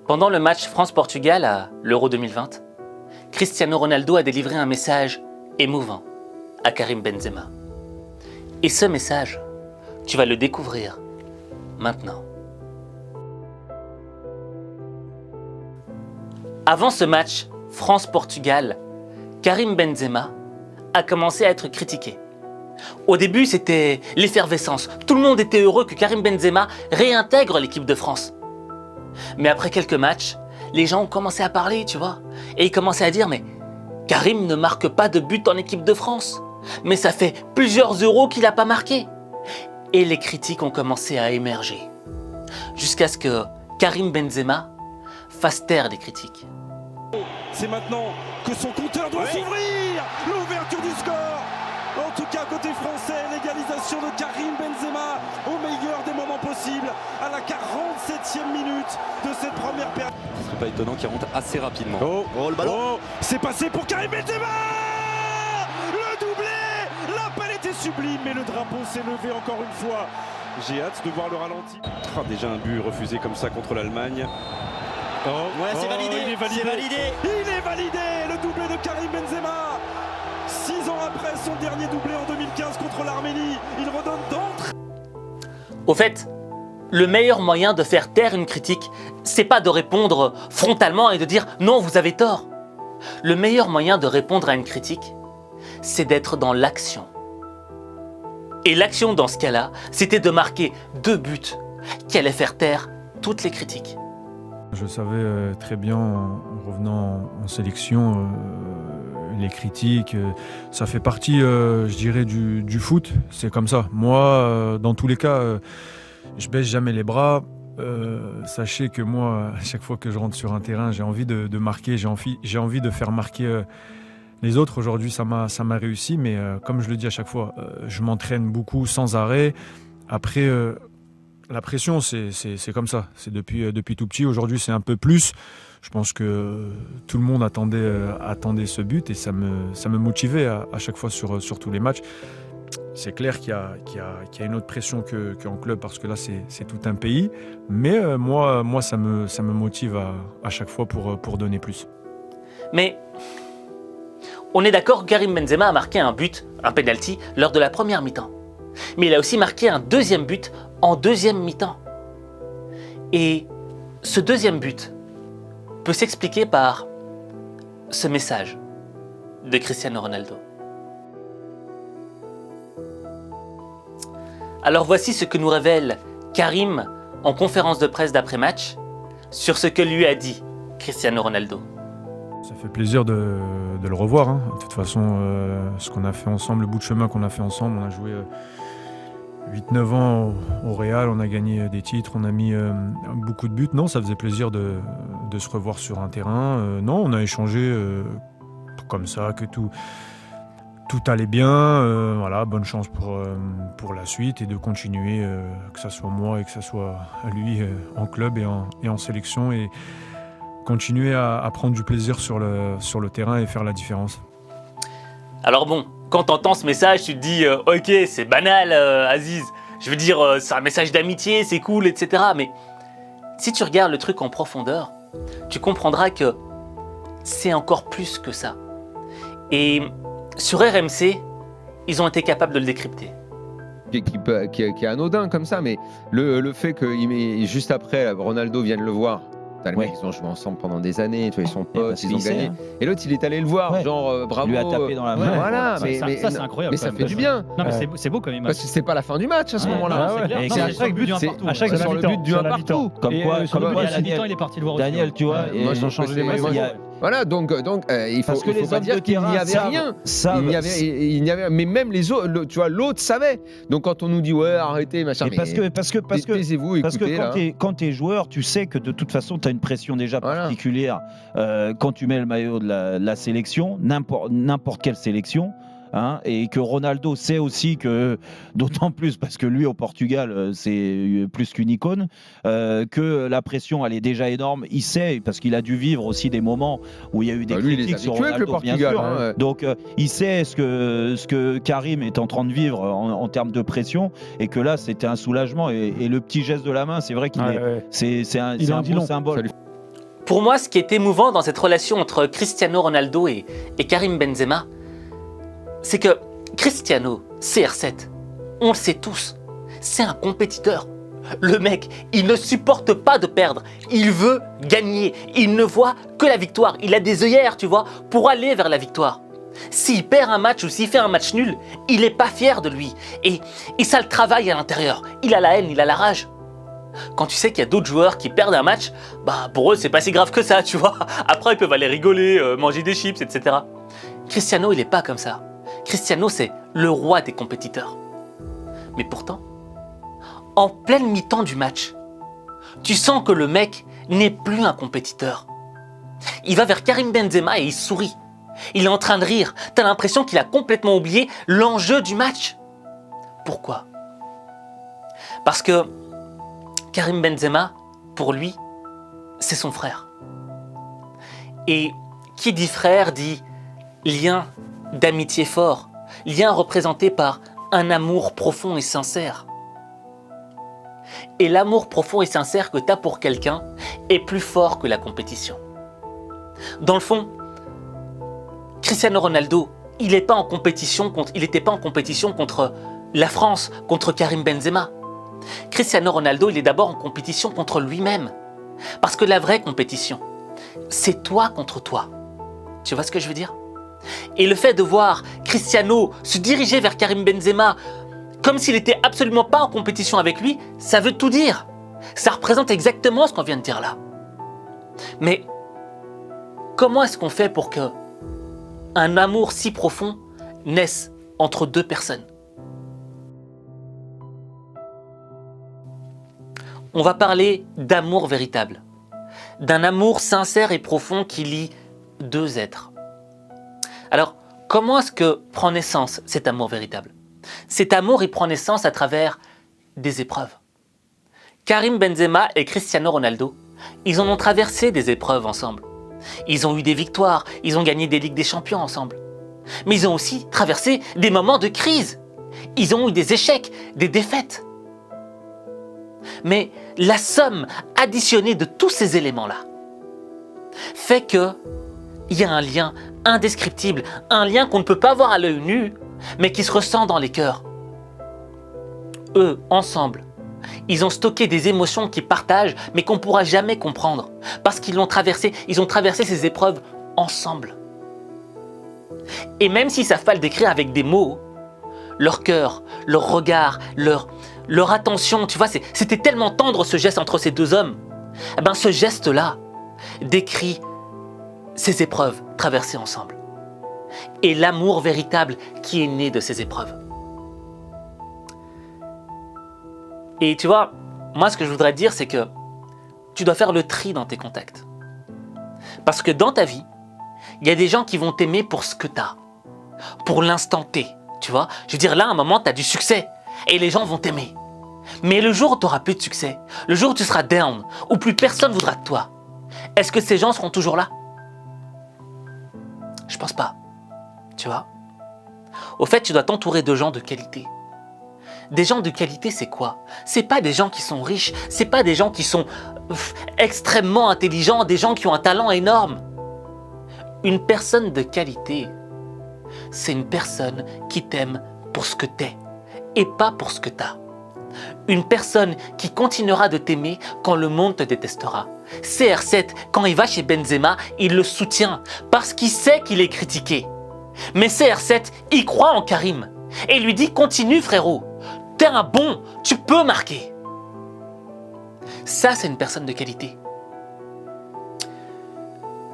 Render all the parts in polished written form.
Pendant le match France-Portugal à l'Euro 2020, Cristiano Ronaldo a délivré un message émouvant à Karim Benzema. Et ce message, tu vas le découvrir maintenant. Avant ce match France-Portugal, Karim Benzema a commencé à être critiqué. Au début, c'était l'effervescence. Tout le monde était heureux que Karim Benzema réintègre l'équipe de France. Mais après quelques matchs, les gens ont commencé à parler, tu vois. Et ils commençaient à dire, mais Karim ne marque pas de but en équipe de France. Mais ça fait plusieurs euros qu'il n'a pas marqué. Et les critiques ont commencé à émerger. Jusqu'à ce que Karim Benzema fasse taire les critiques. C'est maintenant que son compteur doit s'ouvrir. L'ouverture du score. En tout cas, côté français, l'égalisation de Karim Benzema au meilleur des moments possibles à la 47e minute de cette première période. Ce serait pas étonnant qu'il rentre assez rapidement. Le ballon. C'est passé pour Karim Benzema. Le doublé. L'appel était sublime, mais le drapeau s'est levé encore une fois. J'ai hâte de voir le ralenti. Déjà un but refusé comme ça contre l'Allemagne. C'est validé. Il est validé. Le doublé de Karim Benzema. 6 ans après son dernier doublé en 2015 contre l'Arménie, il redonne d'entrée. Au fait, le meilleur moyen de faire taire une critique, c'est pas de répondre frontalement et de dire « non, vous avez tort ». Le meilleur moyen de répondre à une critique, c'est d'être dans l'action. Et l'action dans ce cas-là, c'était de marquer 2 buts qui allaient faire taire toutes les critiques. Je savais très bien en revenant en sélection, les critiques, ça fait partie, je dirais, du foot. C'est comme ça. Moi, dans tous les cas, je baisse jamais les bras. Sachez que moi, à chaque fois que je rentre sur un terrain, j'ai envie de marquer, j'ai envie de faire marquer les autres. Aujourd'hui, ça m'a réussi, mais comme je le dis à chaque fois, je m'entraîne beaucoup sans arrêt. Après, la pression, c'est comme ça. C'est depuis tout petit. Aujourd'hui, c'est un peu plus. Je pense que tout le monde attendait ce but et ça me motivait à chaque fois sur tous les matchs. C'est clair qu'il y a une autre pression qu'en club parce que là, c'est tout un pays. Mais moi ça me motive à chaque fois pour donner plus. Mais on est d'accord que Karim Benzema a marqué un but, un penalty, lors de la première mi-temps. Mais il a aussi marqué un deuxième but en deuxième mi-temps. Et ce deuxième but peut s'expliquer par ce message de Cristiano Ronaldo. Alors voici ce que nous révèle Karim en conférence de presse d'après-match sur ce que lui a dit Cristiano Ronaldo. Ça fait plaisir de le revoir. Hein. De toute façon, ce qu'on a fait ensemble, le bout de chemin qu'on a fait ensemble, on a joué 8-9 ans au Real, on a gagné des titres, on a mis beaucoup de buts. Non, ça faisait plaisir de se revoir sur un terrain. Non, on a échangé comme ça, que tout allait bien. Voilà, bonne chance pour la suite et de continuer, que ce soit moi et que ce soit lui en club et en sélection. Et continuer à prendre du plaisir sur le terrain et faire la différence. Alors bon, quand t'entends ce message, tu te dis ok, c'est banal, Aziz. Je veux dire, c'est un message d'amitié, c'est cool, etc. Mais si tu regardes le truc en profondeur, tu comprendras que c'est encore plus que ça. Et sur RMC, ils ont été capables de le décrypter. Qui est anodin comme ça, mais le fait que juste après, Ronaldo vienne le voir. Les mecs, ils ont joué ensemble pendant des années, tu vois, ils sont potes, ils ont gagné. Et l'autre, il est allé le voir, genre bravo. Il lui a tapé dans la main. Voilà, ça, mais c'est incroyable. Mais ça fait du bien. Non, mais c'est beau quand même. Parce que c'est pas la fin du match à ce moment-là. C'est à chaque but du 1 partout. À chaque sur le but du 1 partout. Comme quoi, à la mi-temps, il est parti le voir aussi. Daniel, tu vois, ils ont changé les maillots. Voilà, donc il faut pas dire qu'il n'y avait rien. Il n'y avait, mais même les autres, tu vois, l'autre savait. Donc quand on nous dit ouais, arrêtez, machin, mais taisez-vous, écoutez. Quand t'es joueur, tu sais que de toute façon, t'as une pression déjà particulière quand tu mets le maillot de la sélection, n'importe quelle sélection. Hein, et que Ronaldo sait aussi que, d'autant plus parce que lui au Portugal c'est plus qu'une icône, que la pression elle est déjà énorme. Il sait parce qu'il a dû vivre aussi des moments où il y a eu des critiques sur Ronaldo, le Portugal, bien sûr. Donc il sait ce que Karim est en train de vivre en termes de pression et que là c'était un soulagement et le petit geste de la main, c'est vrai qu'il c'est un beau symbole. pour moi, ce qui est émouvant dans cette relation entre Cristiano Ronaldo et Karim Benzema, c'est que Cristiano, CR7, on le sait tous, c'est un compétiteur. Le mec, il ne supporte pas de perdre. Il veut gagner. Il ne voit que la victoire. Il a des œillères, tu vois, pour aller vers la victoire. S'il perd un match ou s'il fait un match nul, il n'est pas fier de lui. Et ça le travaille à l'intérieur. Il a la haine, il a la rage. Quand tu sais qu'il y a d'autres joueurs qui perdent un match, bah pour eux, c'est pas si grave que ça, tu vois. Après, ils peuvent aller rigoler, manger des chips, etc. Cristiano, il n'est pas comme ça. Cristiano, c'est le roi des compétiteurs. Mais pourtant, en pleine mi-temps du match, tu sens que le mec n'est plus un compétiteur. Il va vers Karim Benzema et il sourit. Il est en train de rire. T'as l'impression qu'il a complètement oublié l'enjeu du match. Pourquoi ? Parce que Karim Benzema, pour lui, c'est son frère. Et qui dit frère dit lien d'amitié fort, lien représenté par un amour profond et sincère. Et l'amour profond et sincère que tu as pour quelqu'un est plus fort que la compétition. Dans le fond, Cristiano Ronaldo, il n'était pas en compétition contre la France, contre Karim Benzema. Cristiano Ronaldo, il est d'abord en compétition contre lui-même. Parce que la vraie compétition, c'est toi contre toi. Tu vois ce que je veux dire ? Et le fait de voir Cristiano se diriger vers Karim Benzema comme s'il n'était absolument pas en compétition avec lui, ça veut tout dire. Ça représente exactement ce qu'on vient de dire là. Mais comment est-ce qu'on fait pour que un amour si profond naisse entre deux personnes ? On va parler d'amour véritable, d'un amour sincère et profond qui lie deux êtres. Alors, comment est-ce que prend naissance cet amour véritable ? Cet amour, il prend naissance à travers des épreuves. Karim Benzema et Cristiano Ronaldo, ils en ont traversé des épreuves ensemble. Ils ont eu des victoires, ils ont gagné des Ligues des Champions ensemble. Mais ils ont aussi traversé des moments de crise. Ils ont eu des échecs, des défaites. Mais la somme additionnée de tous ces éléments-là fait qu'il y a un lien indescriptible, un lien qu'on ne peut pas voir à l'œil nu, mais qui se ressent dans les cœurs. Eux, ensemble, ils ont stocké des émotions qu'ils partagent, mais qu'on ne pourra jamais comprendre, parce qu'ils ils ont traversé ces épreuves ensemble. Et même s'ils ne savent pas le décrire avec des mots, leur cœur, leur regard, leur attention, tu vois, c'était tellement tendre ce geste entre ces deux hommes. Eh ben, ce geste-là décrit ces épreuves traversées ensemble. Et l'amour véritable qui est né de ces épreuves. Et tu vois, moi ce que je voudrais te dire, c'est que tu dois faire le tri dans tes contacts. Parce que dans ta vie, il y a des gens qui vont t'aimer pour ce que tu as, pour l'instant T, tu vois. Je veux dire, là, à un moment, tu as du succès et les gens vont t'aimer. Mais le jour où tu n'auras plus de succès, le jour où tu seras down, où plus personne voudra de toi, est-ce que ces gens seront toujours là ? Je pense pas. Tu vois ? Au fait, tu dois t'entourer de gens de qualité. Des gens de qualité, c'est quoi ? C'est pas des gens qui sont riches, c'est pas des gens qui sont extrêmement intelligents, des gens qui ont un talent énorme. Une personne de qualité, c'est une personne qui t'aime pour ce que t'es et pas pour ce que t'as. Une personne qui continuera de t'aimer quand le monde te détestera. CR7, quand il va chez Benzema, il le soutient parce qu'il sait qu'il est critiqué. Mais CR7, il croit en Karim et lui dit « Continue frérot, t'es un bon, tu peux marquer ». Ça, c'est une personne de qualité.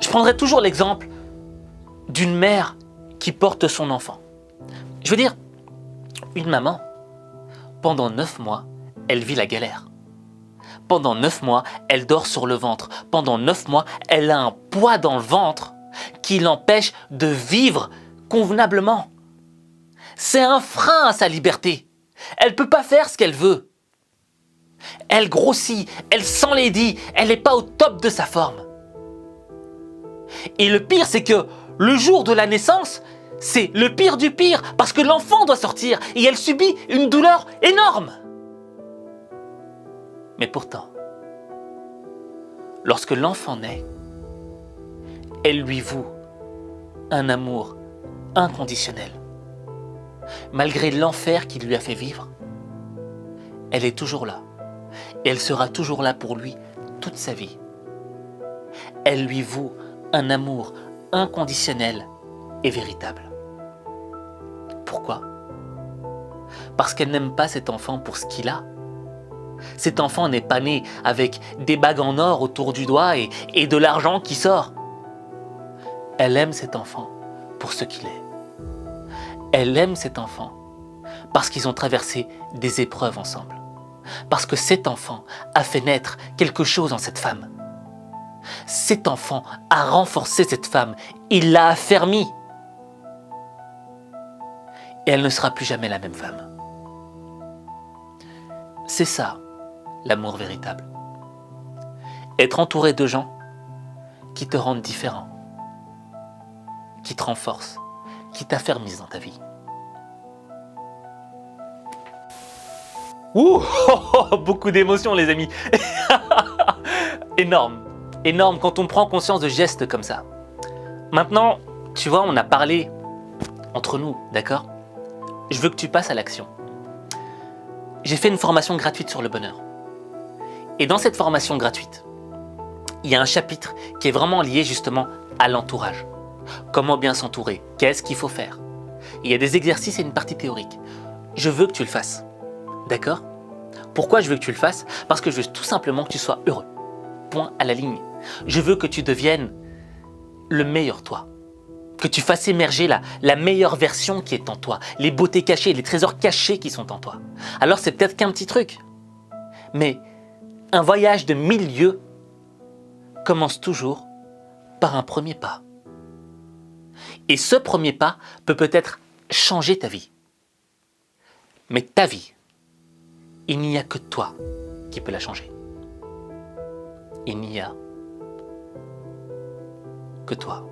Je prendrai toujours l'exemple d'une mère qui porte son enfant. Je veux dire, une maman, pendant 9 mois, elle vit la galère. Pendant 9 mois, elle dort sur le ventre. Pendant 9 mois, elle a un poids dans le ventre qui l'empêche de vivre convenablement. C'est un frein à sa liberté. Elle ne peut pas faire ce qu'elle veut. Elle grossit, elle s'enlaidit, elle n'est pas au top de sa forme. Et le pire, c'est que le jour de la naissance, c'est le pire du pire parce que l'enfant doit sortir et elle subit une douleur énorme. Mais pourtant, lorsque l'enfant naît, Elle lui voue un amour inconditionnel. Malgré l'enfer qu'il lui a fait vivre, elle est toujours là. Et elle sera toujours là pour lui toute sa vie. Elle lui voue un amour inconditionnel et véritable. Pourquoi ? Parce qu'elle n'aime pas cet enfant pour ce qu'il a. Cet enfant n'est pas né avec des bagues en or autour du doigt et de l'argent qui sort. Elle aime cet enfant pour ce qu'il est. Elle aime cet enfant parce qu'ils ont traversé des épreuves ensemble. Parce que cet enfant a fait naître quelque chose en cette femme. Cet enfant a renforcé cette femme. Il l'a affermie. Et elle ne sera plus jamais la même femme. C'est ça, l'amour véritable. Être entouré de gens qui te rendent différent, qui te renforcent, qui t'affermissent dans ta vie. Ouh, beaucoup d'émotions les amis. Énorme, énorme quand on prend conscience de gestes comme ça. Maintenant, tu vois, on a parlé entre nous, d'accord ? Je veux que tu passes à l'action. J'ai fait une formation gratuite sur le bonheur. Et dans cette formation gratuite, il y a un chapitre qui est vraiment lié justement à l'entourage. Comment bien s'entourer ? Qu'est-ce qu'il faut faire ? Il y a des exercices et une partie théorique. Je veux que tu le fasses. D'accord ? Pourquoi je veux que tu le fasses ? Parce que je veux tout simplement que tu sois heureux. Point à la ligne. Je veux que tu deviennes le meilleur toi. Que tu fasses émerger la meilleure version qui est en toi. Les beautés cachées, les trésors cachés qui sont en toi. Alors c'est peut-être qu'un petit truc. Mais un voyage de 1000 lieues commence toujours par un premier pas. Et ce premier pas peut peut-être changer ta vie. Mais ta vie, il n'y a que toi qui peux la changer. Il n'y a que toi.